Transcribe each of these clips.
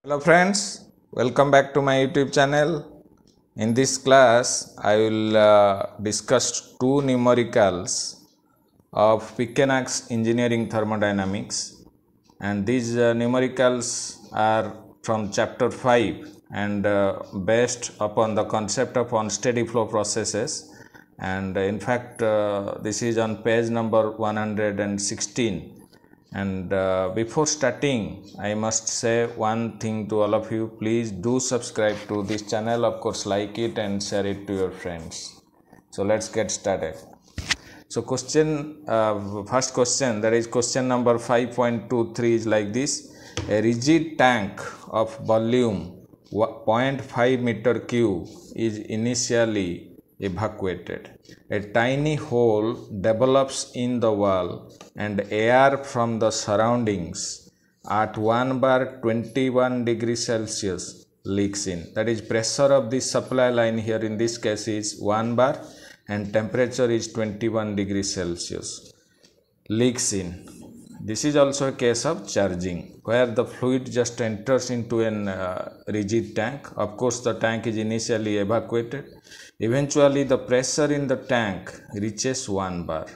Hello friends, welcome back to my YouTube channel. In this class, I will discuss two numericals of P.k.Nag's Engineering Thermodynamics, and these numericals are from chapter 5 and based upon the concept of unsteady flow processes, and in fact this is on page number 116. And before starting, I must say one thing to all of you: please do subscribe to this channel, of course like it and share it to your friends. So let's get started. So first question, that is question number 5.23 is like this: a rigid tank of volume 0.5 meter cube is initially evacuated. A tiny hole develops in the wall and air from the surroundings at 1 bar 21 degrees Celsius leaks in. That is, pressure of this supply line here in this case is 1 bar and temperature is 21 degrees Celsius leaks in. This is also a case of charging, where the fluid just enters into an rigid tank. Of course, the tank is initially evacuated. Eventually, the pressure in the tank reaches 1 bar.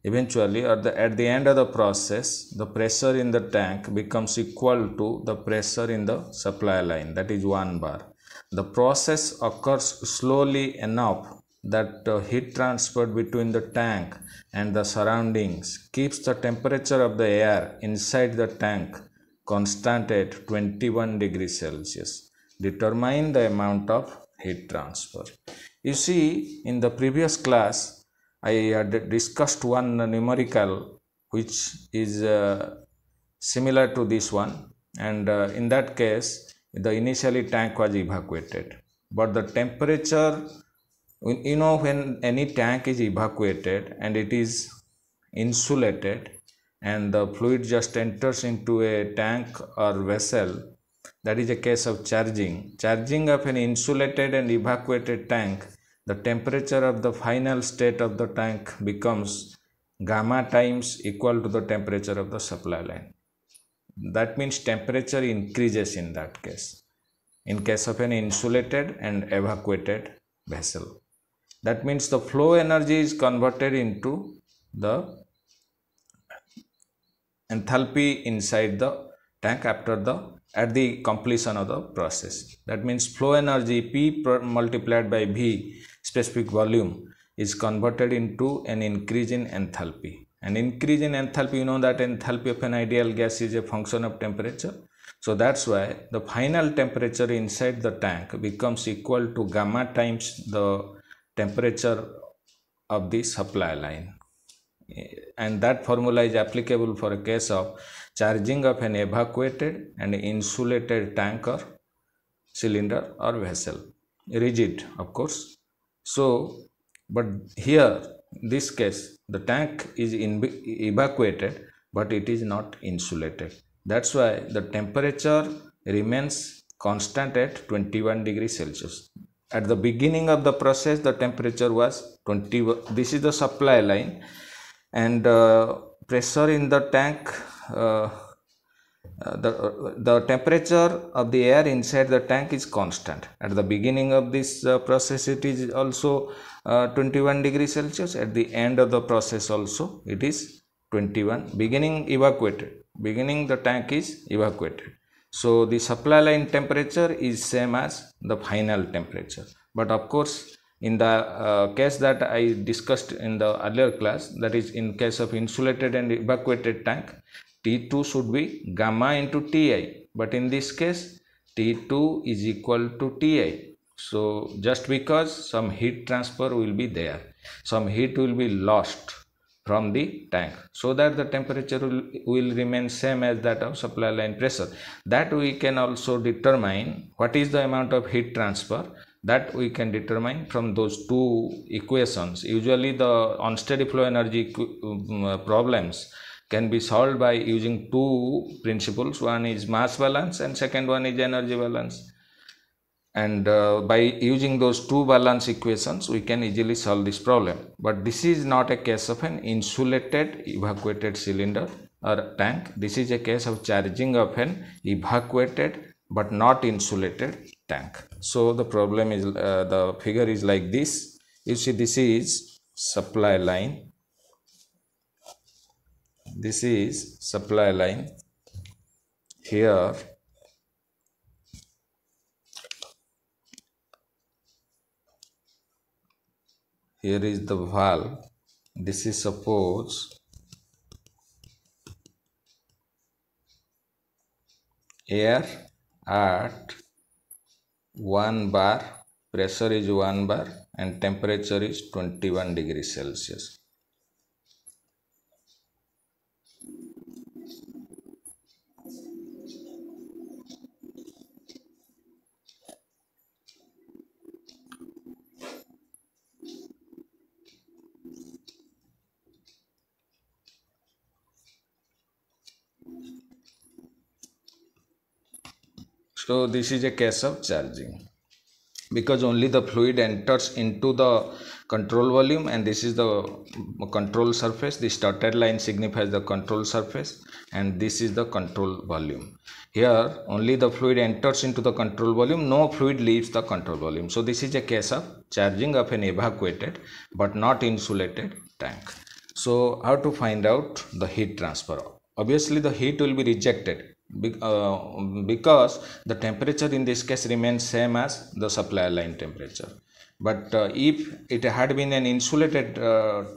Eventually, at the end of the process, the pressure in the tank becomes equal to the pressure in the supply line, that is 1 bar. The process occurs slowly enough that heat transfer between the tank and the surroundings keeps the temperature of the air inside the tank constant at 21 degrees Celsius. Determine the amount of heat transfer. You see, in the previous class, I had discussed one numerical which is similar to this one, and in that case, the initially tank was evacuated, but the temperature, you know, when any tank is evacuated and it is insulated and the fluid just enters into a tank or vessel, that is a case of charging. Charging of an insulated and evacuated tank, the temperature of the final state of the tank becomes gamma times equal to the temperature of the supply line. That means temperature increases in that case, in case of an insulated and evacuated vessel. That means the flow energy is converted into the enthalpy inside the tank at the completion of the process. That means flow energy P multiplied by V specific volume is converted into an increase in enthalpy. An increase in enthalpy, you know that enthalpy of an ideal gas is a function of temperature. So that's why the final temperature inside the tank becomes equal to gamma times the temperature of the supply line, and that formula is applicable for a case of charging of an evacuated and insulated tank or cylinder or vessel, rigid of course. So but here in this case the tank is evacuated but it is not insulated. That's why the temperature remains constant at 21 degrees Celsius. At the beginning of the process, the temperature was 21. This is the supply line, and pressure in the tank, the temperature of the air inside the tank is constant. At the beginning of this process, it is also 21 degrees Celsius. At the end of the process also, it is 21. Beginning the tank is evacuated. So the supply line temperature is same as the final temperature. But of course, in the case that I discussed in the earlier class, that is in case of insulated and evacuated tank, T2 should be gamma into Ti. But in this case, T2 is equal to Ti. So just because some heat transfer will be there, some heat will be lost from the tank, so that the temperature will remain same as that of supply line pressure. That we can also determine what is the amount of heat transfer. That we can determine from those two equations. Usually the unsteady flow energy problems can be solved by using two principles. One is mass balance and second one is energy balance. And by using those two balance equations, we can easily solve this problem. But this is not a case of an insulated evacuated cylinder or tank. This is a case of charging of an evacuated but not insulated tank. So the problem is the figure is like this. You see, this is supply line, this is supply line. Here is the valve. This is suppose air at 1 bar, pressure is 1 bar and temperature is 21 degrees Celsius. So this is a case of charging, because only the fluid enters into the control volume, and this is the control surface. This dotted line signifies the control surface and this is the control volume. Here only the fluid enters into the control volume, no fluid leaves the control volume. So this is a case of charging of an evacuated but not insulated tank. So how to find out the heat transfer? Obviously the heat will be rejected because the temperature in this case remains same as the supply line temperature. But if it had been an insulated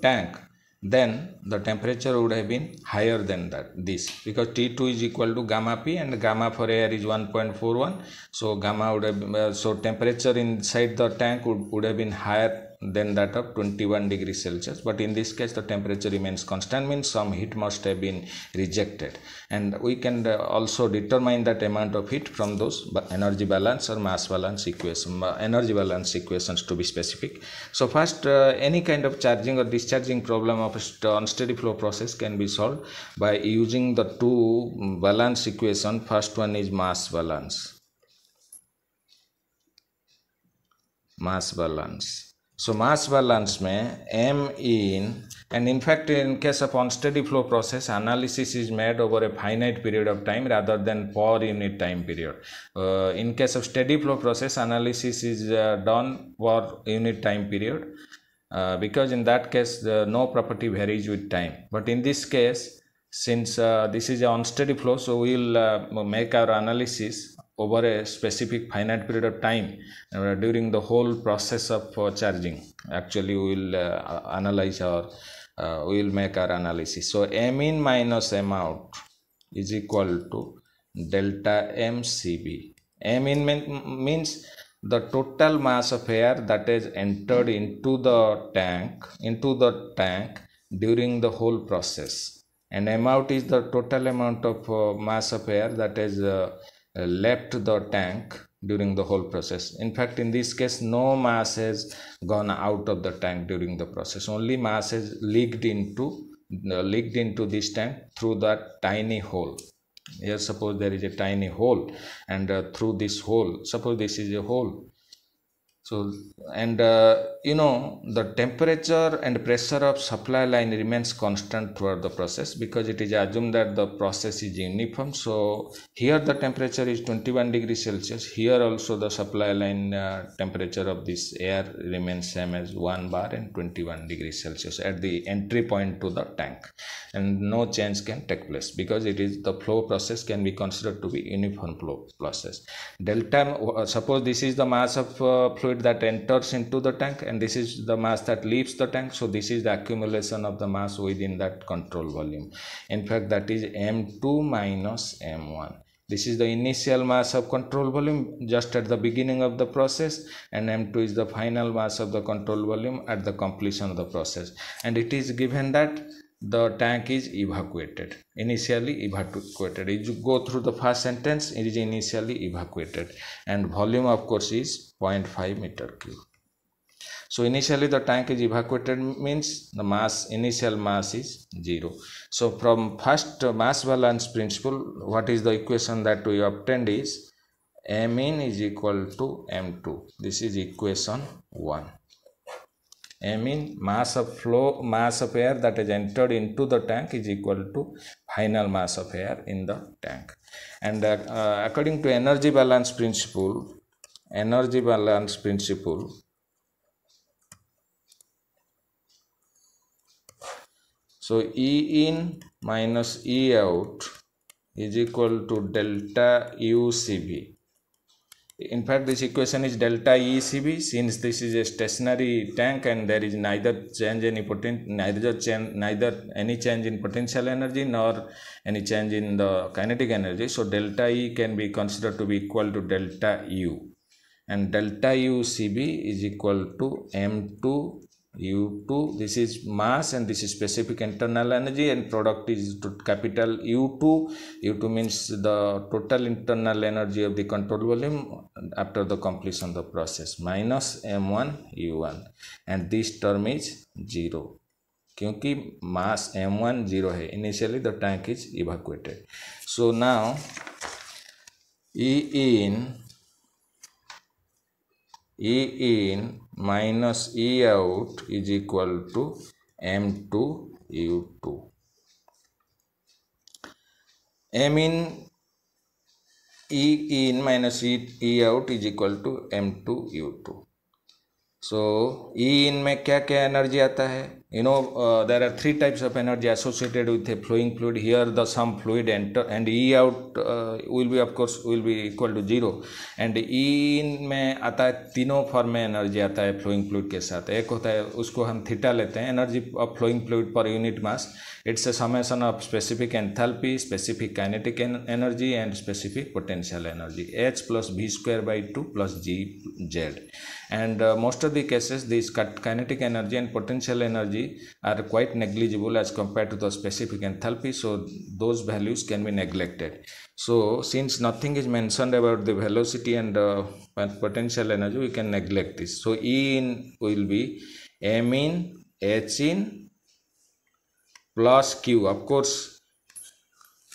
tank, then the temperature would have been higher than this, because T2 is equal to gamma P and gamma for air is 1.41. So gamma would have been, so temperature inside the tank would have been higher than that of 21 degrees Celsius. But in this case the temperature remains constant, means some heat must have been rejected, and we can also determine that amount of heat from those energy balance or mass balance equation, energy balance equations to be specific. So first, any kind of charging or discharging problem of unsteady flow process can be solved by using the two balance equation. First one is mass balance. So mass balance में m in, and in fact in case of unsteady flow process, analysis is made over a finite period of time rather than per unit time period. In case of steady flow process, analysis is done per unit time period, because in that case no property varies with time. But in this case, since this is an unsteady flow, so we will make our analysis over a specific finite period of time during the whole process of charging. Actually we will analyze our we will make our analysis. So m in minus m out is equal to delta mcb. M in means the total mass of air that is entered into the tank during the whole process, and m out is the total amount of mass of air that is left the tank during the whole process. In fact, in this case no mass has gone out of the tank during the process, only mass has leaked into this tank through that tiny hole. Here suppose there is a tiny hole, and through this hole, suppose this is a hole. So, and the temperature and pressure of supply line remains constant throughout the process, because it is assumed that the process is uniform. So here the temperature is 21 degrees Celsius. Here also the supply line temperature of this air remains same as 1 bar and 21 degrees Celsius at the entry point to the tank, and no change can take place because it is the flow process can be considered to be uniform flow process. Delta, suppose this is the mass of fluid that enters into the tank, and this is the mass that leaves the tank. So this is the accumulation of the mass within that control volume. In fact, that is m2 minus m1. This is the initial mass of control volume just at the beginning of the process, and m2 is the final mass of the control volume at the completion of the process. And it is given that the tank is initially evacuated. If you go through the first sentence, it is initially evacuated, and volume of course is 0.5 meter cube. So initially the tank is evacuated means the initial mass is 0. So from first mass balance principle, what is the equation that we obtained is m in is equal to m2. This is equation 1. I mean mass of air that is entered into the tank is equal to final mass of air in the tank. And according to energy balance principle, so E in minus E out is equal to delta UCB. In fact, this equation is delta ECB, since this is a stationary tank and there is neither any change in potential energy nor any change in the kinetic energy. So delta E can be considered to be equal to delta U, and delta UCB is equal to M2 U2. This is mass and this is specific internal energy, and product is to capital U2. U2 means the total internal energy of the control volume after the completion of the process, minus M1 U1, and this term is 0 क्योंकि mass M1 0 है. Initially the tank is evacuated. So now E in minus E out is equal to M2 U2. M in E in minus E out is equal to M2 U2. So E in में क्या क्या energy आता है? You know, there are three types of energy associated with a flowing fluid. Here the some fluid enter, and E out will be of course will be equal to 0. And E in में आता है तीनों form में energy आता है flowing fluid के साथ. एक होता है उसको हम थीटा लेते हैं, energy of flowing fluid per unit mass. It's a summation of specific enthalpy, specific kinetic energy and specific potential energy, H plus V square by 2 plus GZ. And most of the cases these kinetic energy and potential energy are quite negligible as compared to the specific enthalpy, so those values can be neglected. So since nothing is mentioned about the velocity and potential energy, we can neglect this. So E in will be M in H in plus Q. Of course,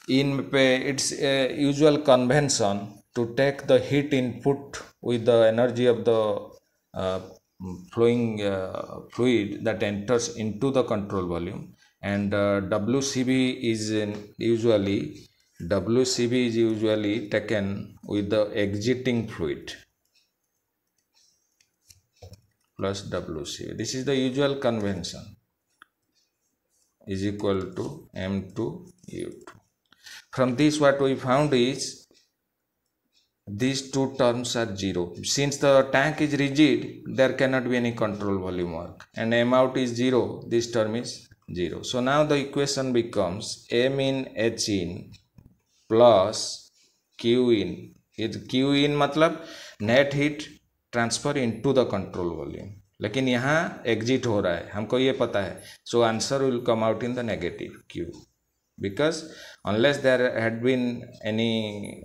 in it's a usual convention to take the heat input with the energy of the flowing fluid that enters into the control volume, and WCB is usually taken with the exiting fluid plus WCB. This is the usual convention, is equal to M2 U2. From this what we found is these two terms are 0. Since the tank is rigid, there cannot be any control volume work, and M out is 0, this term is 0. So now the equation becomes M in H in plus Q in. Q in मतलब net heat transfer into the control volume, लेकिन यहाँ exit हो रहा है, हमको ये पता है. So answer will come out in the negative Q, because unless there had been any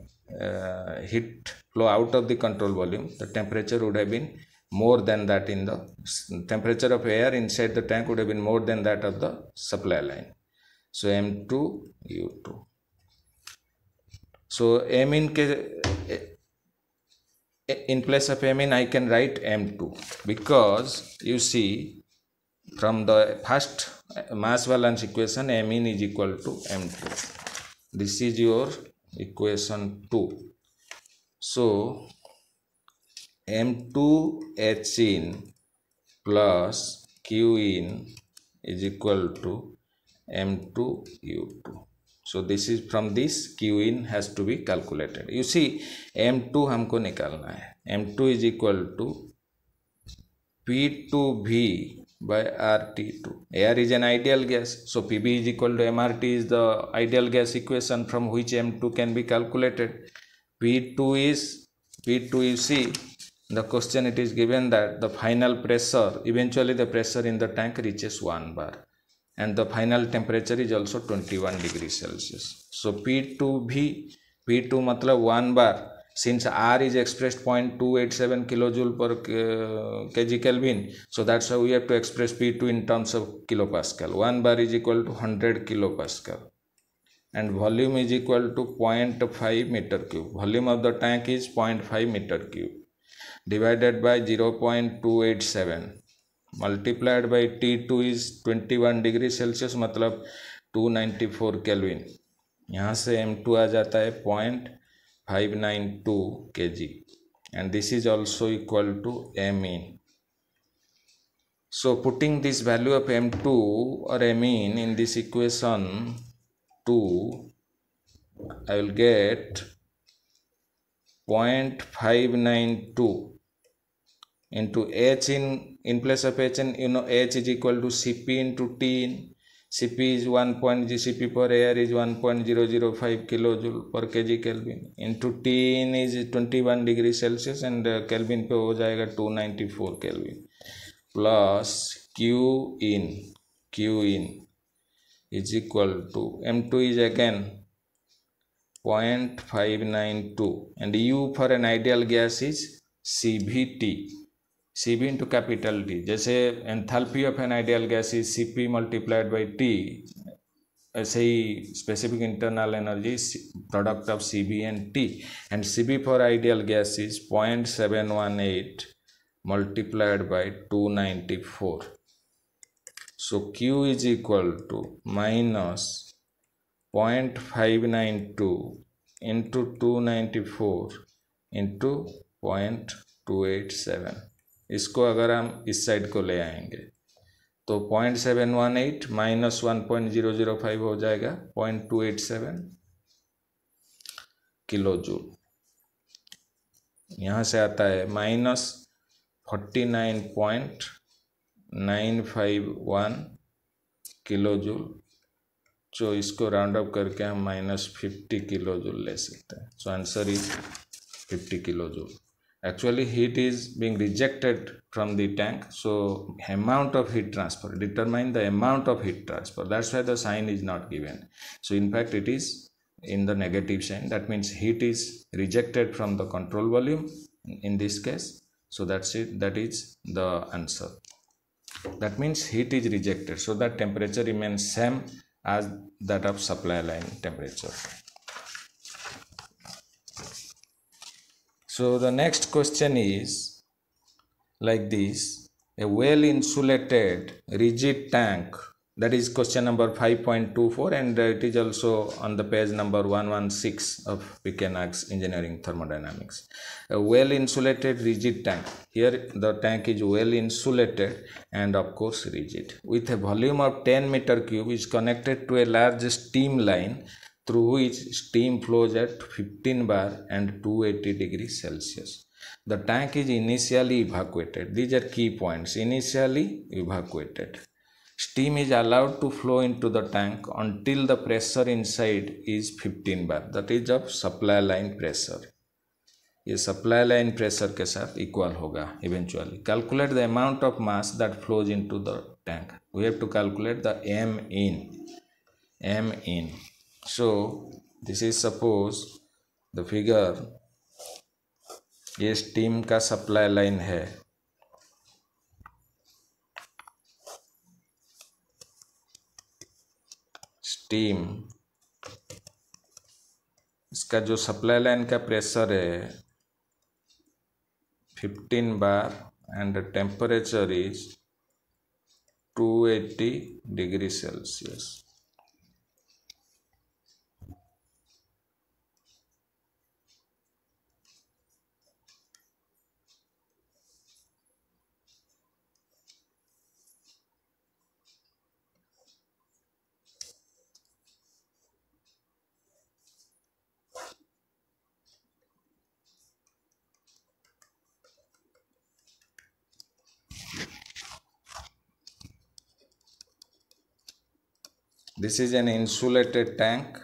heat flow out of the control volume, the temperature would have been more than that in the temperature of air inside the tank would have been more than that of the supply line. So M2 U2. So M in place of M in I can write M2, because you see from the first mass balance equation M in is equal to M2. This is your equation 2. So M2 H in plus Q in is equal to M2 U2. So this is from this Q in has to be calculated. You see M2 हमको निकालना है. M2 is equal to P2V by RT2. Air is an ideal gas, so PV is equal to MRT is the ideal gas equation from which M2 can be calculated. P2 you see the question, it is given that the final pressure, eventually the pressure in the tank reaches 1 bar, and the final temperature is also 21 degrees Celsius. So P2V, P2 मतलब 1 bar, since R is expressed 0.287 kilojoule per kg Kelvin, so that's how we have to express P2 in terms of kilopascal. 1 bar is equal to 100 kilopascal, and volume is equal to 0.5 meter cube. Volume of the tank is 0.5 meter cube divided by 0.287. multiplied by T2 is 21 degree Celsius मतलब 294 kelvin. यहाँ से M2 आ जाता है 0.592 kg and this is also equal to M in. So putting this value of M2 or M in this equation 2, I will get 0.592 into H in place of H, and you know H is equal to Cp into T in. Cp is 1.Cp per air is 1.005 kilojoule per kg Kelvin into T in is 21 degree Celsius and Kelvin पे हो जाएगा 294 Kelvin plus Q in is equal to M2 is again 0.592 and U for an ideal gas is CVT. Cv into capital T. जैसे enthalpy of an ideal gas is Cp multiplied by T, ऐसे ही specific internal energy product of Cv and T, and Cv for ideal gas is 0.718 multiplied by 294. So Q is equal to minus 0.592 into 294 into 0.287. इसको अगर हम इस side को ले आएंगे तो 0.718 माइनस 1.005 हो जाएगा 0.287 किलो जूल। यहाँ से आता है माइनस 49.951 किलो जूल, जो इसको राउंड अप करके हम माइनस 50 किलो जूल ले सकते हैं। So answer is 50 kilo joule. Actually heat is being rejected from the tank, so amount of heat transfer, determine the amount of heat transfer, that's why the sign is not given. So in fact it is in the negative sign, that means heat is rejected from the control volume in this case. So that's it, that is the answer. That means heat is rejected, so that temperature remains same as that of supply line temperature. So the next question is like this: a well insulated rigid tank, that is question number 5.24, and it is also on the page number 116 of P.k.Nag's Engineering Thermodynamics. A well insulated rigid tank, here the tank is well insulated and of course rigid, with a volume of 10 meter cube, is connected to a large steam line through which steam flows at 15 bar and 280 degrees Celsius. The tank is initially evacuated. These are key points. Initially evacuated. Steam is allowed to flow into the tank until the pressure inside is 15 bar. That is of supply line pressure. ये supply line pressure के साथ equal होगा eventually. Calculate the amount of mass that flows into the tank. We have to calculate the M in. So this is suppose the figure, ये steam का supply line है, steam, इसका जो supply line का pressure है 15 bar and the temperature is 280 degrees Celsius. This is an insulated tank.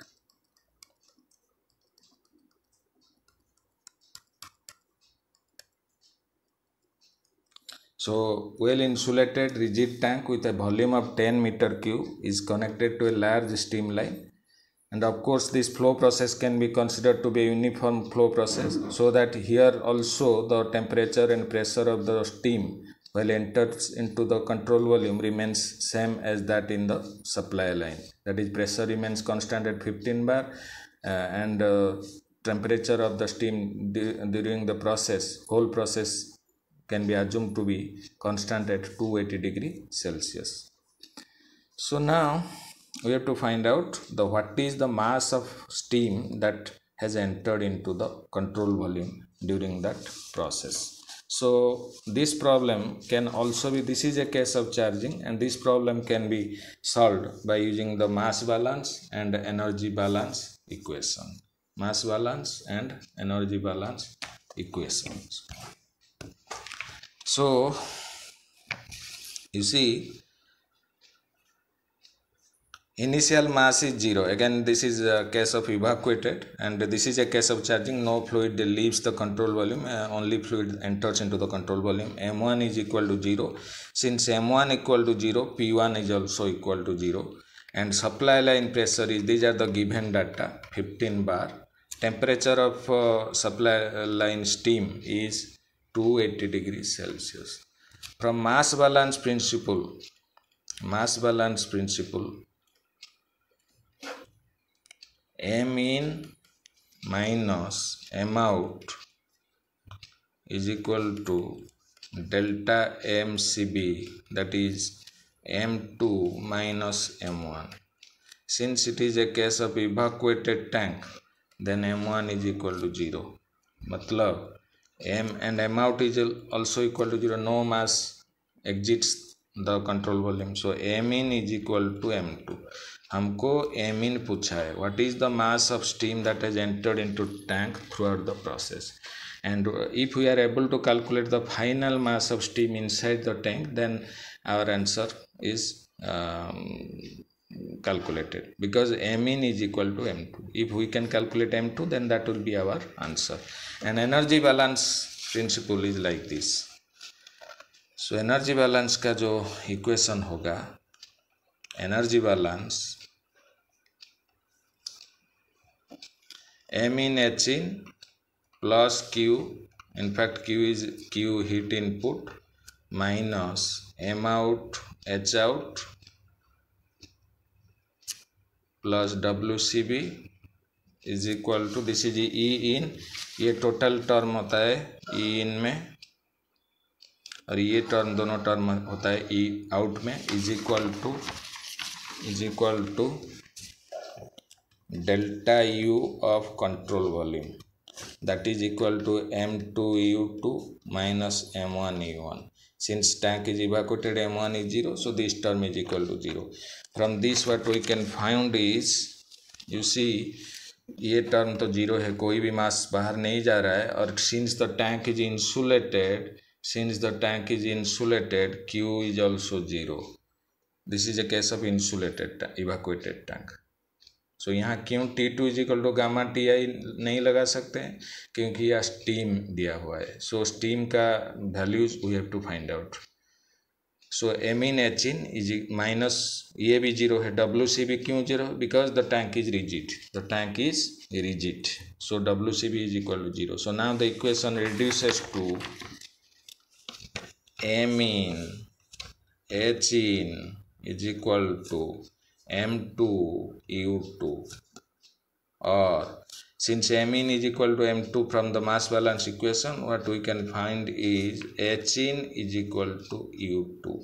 So well insulated rigid tank with a volume of 10 meter cube is connected to a large steam line, and of course this flow process can be considered to be a uniform flow process, so that here also the temperature and pressure of the steam while enters into the control volume remains same as that in the supply line. That is, pressure remains constant at 15 bar and temperature of the steam during the process, whole process can be assumed to be constant at 280 degree Celsius. So now we have to find out what is the mass of steam that has entered into the control volume during that process. So this problem can also be, this is a case of charging, and this problem can be solved by using the mass balance and energy balance equation. Mass balance and energy balance equations. So you see, initial mass is 0. Again, this is a case of evacuated, and this is a case of charging. No fluid leaves the control volume, only fluid enters into the control volume. M1 is equal to 0. Since M1 equal to 0, P1 is also equal to 0. And supply line pressure is, these are the given data, 15 bar. Temperature of supply line steam is 280 degrees Celsius. From mass balance principle, M in minus M out is equal to delta MCB, that is M2 minus M1. Since it is a case of evacuated tank, then M1 is equal to 0. Matlab M and M out is also equal to 0. No mass exits the control volume. So M in is equal to M2. हमको M in पूछा है, what is the mass of steam that has entered into tank throughout the process, and if we are able to calculate the final mass of steam inside the tank, then our answer is calculated, because M in is equal to M2. If we can calculate M2, then that will be our answer. And energy balance principle is like this. So energy balance का जो equation होगा, energy balance M in H in plus Q, in fact Q is Q heat input, minus M out H out plus WCB is equal to, this is E in, ये total term होता है E in में, और ये term दोनों term होता है E out में, is equal to delta U of control volume, that is equal to M2 U2 minus M1 U1. Since tank is evacuated, M1 is 0, so this term is equal to 0. From this what we can find is, you see, ये term तो 0 है, कोई भी मास बाहर नहीं जा रहा है, और since the tank is insulated, Q is also 0. This is a case of insulated evacuated tank. So यहाँ क्यों T2 is equal to gamma Ti नहीं लगा सकते हैं, क्योंकि यह स्टीम दिया हुआ है. So स्टीम का values we have to find out. So M in H in is minus, ये भी 0 है, WCB क्यों 0? Because the tank is rigid. So WCB is equal to 0. So now the equation reduces to M in H in is equal to M2 U2, or since M in is equal to M2 from the mass balance equation, what we can find is H in is equal to U2.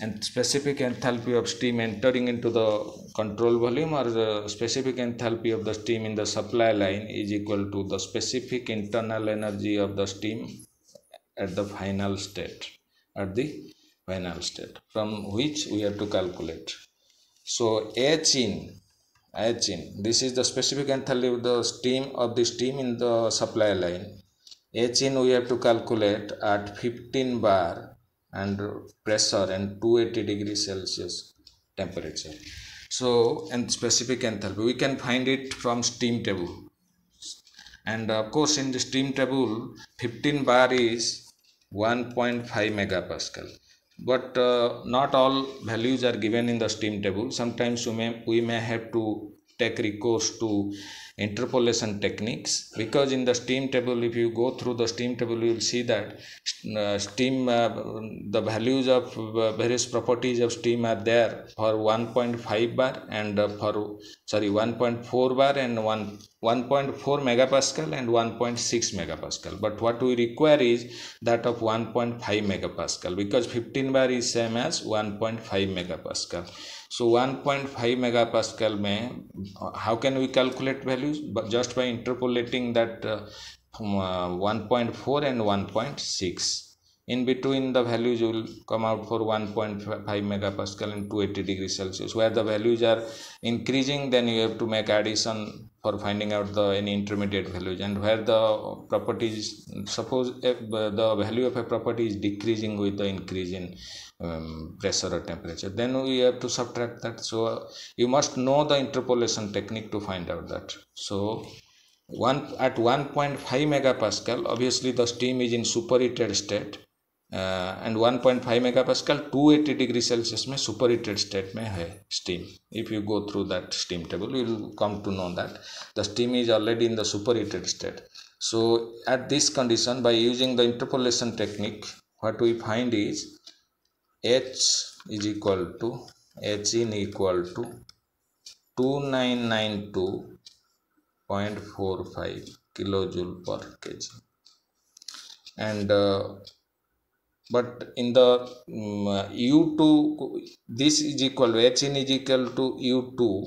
And specific enthalpy of steam entering into the control volume, or the specific enthalpy of the steam in the supply line, is equal to the specific internal energy of the steam at the final state, from which we have to calculate. So H in, this is the specific enthalpy of the steam in the supply line. H in we have to calculate at 15 bar and pressure and 280 degrees Celsius temperature. So, and specific enthalpy we can find it from steam table, and of course in the steam table 15 bar is 1.5 megapascal, but not all values are given in the steam table. Sometimes we may have to take recourse to interpolation techniques, because in the steam table, if you go through the steam table, you will see that the values of various properties of steam are there for 1.5 bar and 1.4 bar and 1.4 megapascal and 1.6 megapascal. But what we require is that of 1.5 megapascal, because 15 bar is same as 1.5 megapascal. So 1.5 megapascal mein how can we calculate values? But just by interpolating that 1.4 and 1.6. In between the values will come out for 1.5 megapascal and 280 degrees Celsius. Where the values are increasing, then you have to make addition for finding out the any intermediate values. And where the properties, suppose if the value of a property is decreasing with the increase in pressure or temperature, then we have to subtract that. So you must know the interpolation technique to find out that. So at 1.5 megapascal, obviously the steam is in superheated state, and 1.5 megapascal 280 degree Celsius में superheated state में है steam. If you go through that steam table, you will come to know that the steam is already in the superheated state. So at this condition, by using the interpolation technique, what we find is H is equal to H in equal to 2992.45 kilojoule per kg. And but in the U2, this is equal to H in is equal to U2,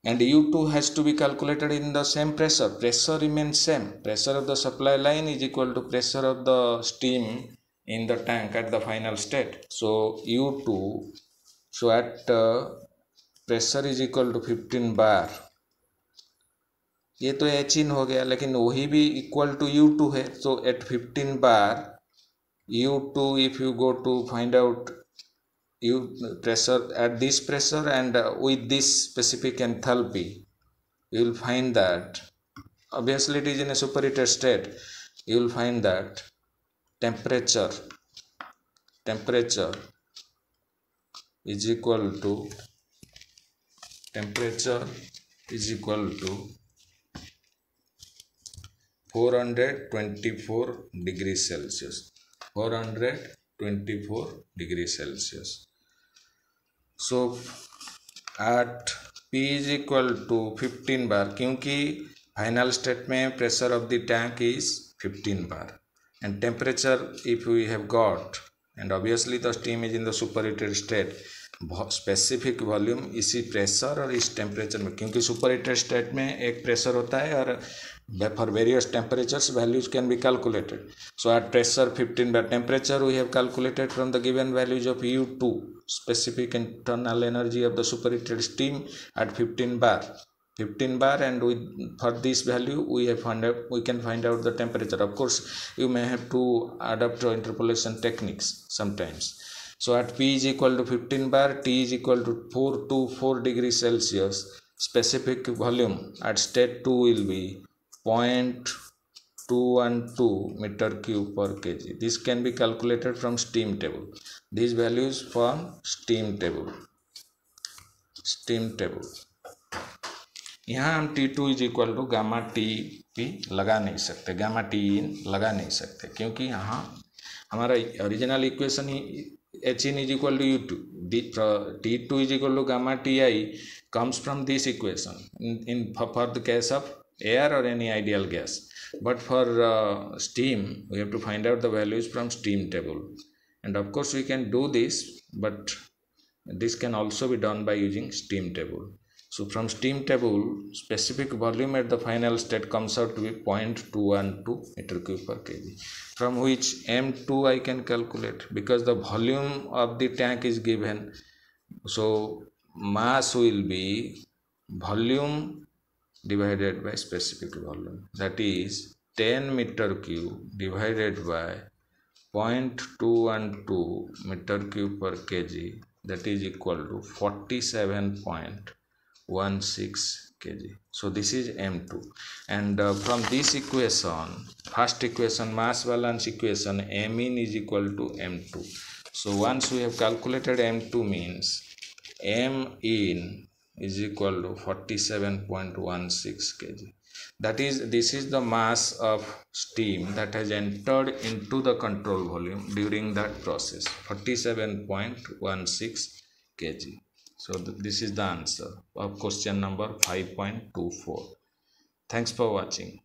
and U2 has to be calculated in the same pressure. Pressure remains same. Pressure of the supply line is equal to pressure of the steam in the tank at the final state. So U2, so at pressure is equal to 15 bar. ये तो H in हो गया, लेकिन वही भी equal to U2 है. So at 15 bar U2, if you go to find out pressure at this pressure and with this specific enthalpy, you will find that obviously it is in a superheated state. You will find that temperature is equal to 424 degrees Celsius. 424 degrees Celsius. So at P is equal to 15 bar, क्योंकि final state में pressure of the tank is 15 bar, and temperature if we have got, and obviously the steam is in the superheated state, specific volume इसी pressure और इस temperature में, क्योंकि superheated state में एक pressure होता है और for various temperatures values can be calculated. So at pressure 15 bar, temperature we have calculated from the given values of U2, specific internal energy of the superheated steam at 15 bar, and for this value we can find out the temperature. Of course you may have to adapt interpolation techniques sometimes. So at P is equal to 15 bar, T is equal to 424 degrees Celsius, specific volume at state 2 will be 0.212 meter cube per kg. This can be calculated from steam table. These values from steam table. यहाँ हम T2 is equal to gamma T लगा नहीं सकते, gamma T in लगा नहीं सकते, क्योंकि यहाँ हमारा original equation he H in is equal to U2. T2 is equal to gamma Ti comes from this equation for the case of air or any ideal gas. But for steam, we have to find out the values from steam table. And of course we can do this, but this can also be done by using steam table. So from steam table, specific volume at the final state comes out to be 0.212 meter cube per kg, from which M2 I can calculate because the volume of the tank is given. So mass will be volume divided by specific volume, that is 10 meter cube divided by 0.212 meter cube per kg, that is equal to 47.16 kg. So this is M2, and from this equation, first equation, mass balance equation, M in is equal to M2. So once we have calculated M2, means M in is equal to 47.16 kg. That is, this is the mass of steam that has entered into the control volume during that process, 47.16 kg. So this is the answer of question number 5.24. Thanks for watching.